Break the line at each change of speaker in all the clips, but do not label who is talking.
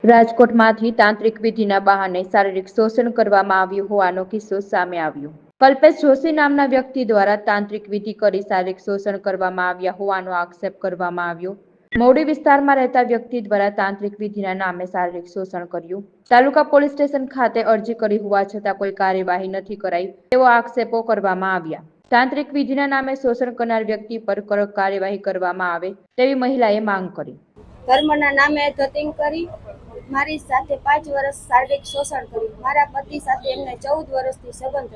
રાજકોટમાંથી તાંત્રિક વિધિના બહાને શારીરિક શોષણ કરવામાં આવ્યું હોવાનો કિસ્સો સામે આવ્યો। કલ્પેશ જોશી નામના વ્યક્તિ દ્વારા તાંત્રિક વિધિ કરી શારીરિક શોષણ કરવામાં આવ્યા હોવાનો આક્ષેપ કરવામાં આવ્યો। મવડી વિસ્તારમાં રહેતા વ્યક્તિ દ્વારા તાંત્રિક વિધિના નામે શારીરિક શોષણ કર્યું। તાલુકા પોલીસ સ્ટેશન ખાતે અરજી કરી હોવા છતાં કોઈ કાર્યવાહી નથી કરાઈ તેવો આક્ષેપો કરવામાં આવ્યા। તાંત્રિક વિધિના નામે શોષણ કરનાર વ્યક્તિ પર કડક કાર્યવાહી કરવામાં આવે તેવી મહિલાએ માંગ કરી।
ધર્મના નામે ધતિંગ કરી મારી સાથે 5 વર્ષ શારીરિક શોષણ કર્યું। મારા પતિ સાથે એમને 14 વર્ષથી સંબંધ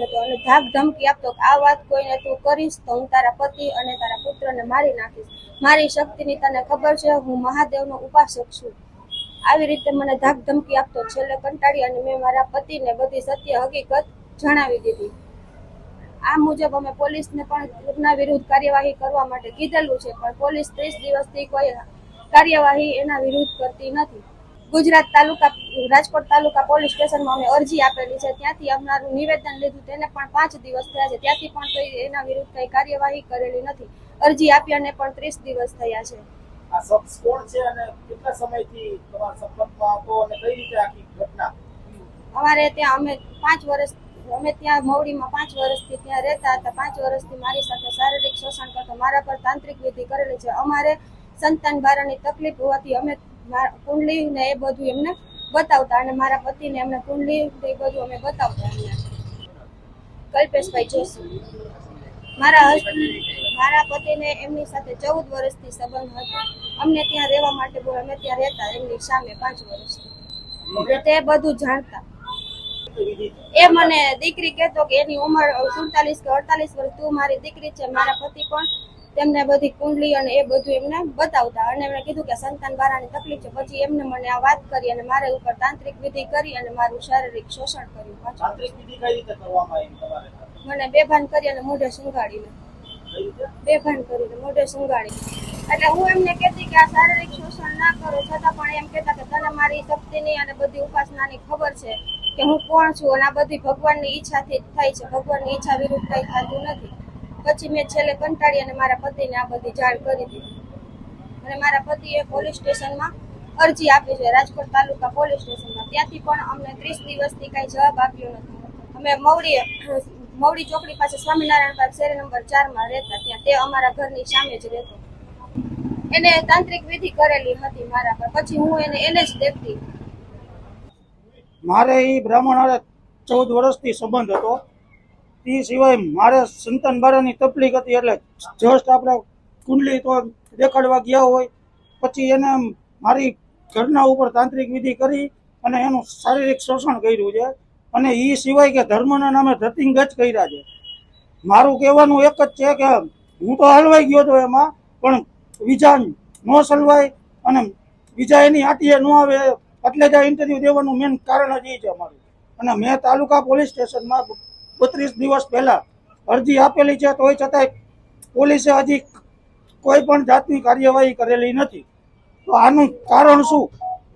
હતો અને ધાક ધમકી આપતો કે આ વાત કોઈને તું કરીશ તો હું તારા પતિ અને તારા પુત્રને મારી નાખીશ। મારી શક્તિની તને ખબર છે, હું મહાદેવનો ઉપાસક છું। આવી રીતે મને ધાક ધમકી આપતો। છેલ્લે કંટાળી અને મેં મારા પતિને બધી સત્ય હકીકત જણાવી દીધી। આ મુજબ અમે પોલીસને પણ એમના વિરુદ્ધ કાર્યવાહી કરવા માટે કીધેલું છે, પણ પોલીસ 30 દિવસથી કોઈ કાર્યવાહી એના વિરુદ્ધ કરતી નથી। રાજકોટ તાલુકા પોલીસ સ્ટેશનમાં અમે અરજી આપેલી છે, ત્યાંથી અમારું નિવેદન લીધું, તેને પણ 5 દિવસ થયા છે, ત્યાંથી પણ કોઈ એના વિરુદ્ધ કઈ કાર્યવાહી કરેલી નથી। અરજી આપ્યાને પણ 30 દિવસ થયા છે।
આ શખ્સ કોણ છે અને કેટલા સમયથી તમારા સંપર્કમાં હતો અને કઈ રીતે આખી ઘટના?
અમારે ત્યાં અમે ત્યાં મવડીમાં 5 વર્ષથી ત્યાં રહેતા હતા। 5 વર્ષથી મારી સાથે શારીરિક શોષણ કરતો, મારા પર તાંત્રિક વિધિ કરેલી છે। અમારે સંતાન બારાની તકલીફ હોવાથી અમે કુંડલી ને એ બધું એમને બતાવતા અને મારા પતિને એમને કુંડલી એ બધું અમે બતાવતા। કલ્પેશભાઈ જોશી મારા પતિને એમની સાથે 14 વર્ષથી સંબંધ હતો। અમને ત્યાં રહેવા માટે અમે ત્યાં રહેતા એમની સામે 5 વર્ષથી, તે બધું જાણતા। એ મને દીકરી કહેતો કે એની ઉંમર 47 કે 48 વર્ષ, તું મારી દીકરી છે। મારા પતિ પણ તેમને બધી કુંડલી અને એ બધું એમને બતાવતા અને એમણે કીધું કે સંતાન બારાની તકલીફ છે। પછી એમને મને આ વાત કરી અને મારા ઉપર તાંત્રિક વિધિ કરી અને મારું શારીરિક શોષણ કર્યું।
તાંત્રિક વિધિ કઈ રીતે કરવામાં આવી તમારે?
મને બેભાન કરી અને મોઢે સુંઘાડીને એટલે હું એમને કહેતી કે આ શારીરિક શોષણ ના કરો, છતાં પણ એમ કહેતા કે તને મારી શક્તિની અને બધી ઉપાસનાની ખબર છે કે હું કોણ છું અને આ બધી ભગવાનની ઈચ્છાથી થાય છે, ભગવાનની ઈચ્છા વિરુદ્ધ કઈ થતું નથી। પછી મેં છેલ્લે કંટાળી અને મારા પતિને આ બધી જાણ કરી દીધી અને મારા પતિએ પોલીસ સ્ટેશનમાં અરજી આપી છે, રાજકોટ તાલુકા પોલીસ સ્ટેશનમાં। ત્યાંથી પણ અમને 30 દિવસથી કઈ જવાબ આપ્યો નથી। અમે મવડી ચોકડી પાસે સ્વામિનારાયણ પાર્ક શેરી નંબર 4 માં રહેતા, ત્યાં તે અમારા ઘરની સામે જ રહેતો। એને તાંત્રિક વિધિ કરેલી હતી મારા પર, પછી હું એને જ દેખતી।
મારે એ બ્રાહ્મણ હારે 14 વર્ષથી સંબંધ હતો। તે સિવાય મારે સંતાન બારાની તકલીફ હતી, એટલે જસ્ટ આપણે કુંડલી તો દેખાડવા ગયા હોય, પછી એને મારી ઘરના ઉપર તાંત્રિક વિધિ કરી અને એનું શારીરિક શોષણ કર્યું છે અને એ સિવાય કે ધર્મના નામે ધતિંગ જ કર્યા છે। મારું કહેવાનું એક જ છે કે હું તો હલવાઈ ગયો હતો એમાં, પણ બીજા ન સલવાય અને બીજા એની આટીએ ન આવે એટલે જ આ ઇન્ટરવ્યુ દેવાનું મેન કારણ જ એ છે અમારું। અને મેં તાલુકા પોલીસ સ્ટેશનમાં 32 દિવસ પહેલા અરજી આપેલી છે, તોય છતાંય પોલીસે હજી કોઈ પણ જાતની કાર્યવાહી કરેલી નથી। તો આનું કારણ શું?